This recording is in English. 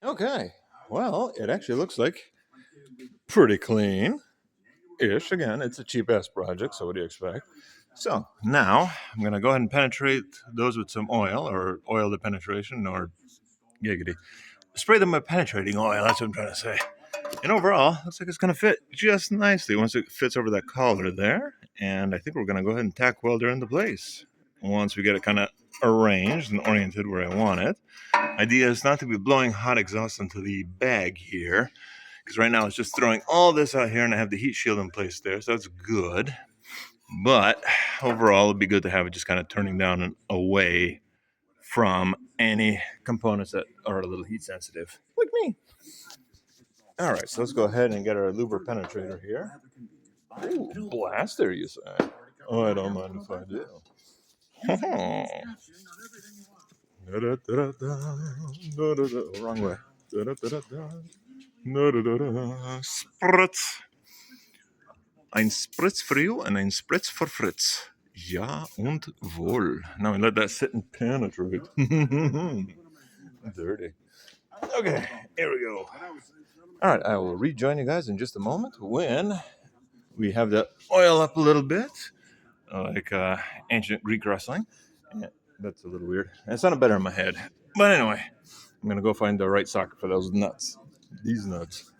Okay, well, it actually looks like pretty clean-ish. Again, it's a cheap-ass project, so what do you expect? So now I'm gonna go ahead and penetrate those with some oil, or oil the penetration, or giggity. Spray them with penetrating oil, that's what I'm trying to say. And overall, looks like it's gonna fit just nicely once it fits over that collar there. And I think we're gonna go ahead and tack weld her into place. Once we get it kind of arranged and oriented where I want it. Idea is not to be blowing hot exhaust into the bag here, because right now it's just throwing all this out here and I have the heat shield in place there, so that's good. But overall, it'd be good to have it just kind of turning down and away from any components that are a little heat sensitive, like me. All right, so let's go ahead and get our luber penetrator here. Ooh, blaster, you say? Oh, I don't mind if I do. Wrong way. Spritz. Ein Spritz for you and ein Spritz for Fritz. Ja und wohl. Now we let that sit and penetrate. Dirty. Okay, here we go. All right, I will rejoin you guys in just a moment when we have the oil up a little bit, like ancient Greek wrestling. Yeah, that's a little weird. It sounded better in my head. But anyway, I'm going to go find the right socket for those nuts. These nuts.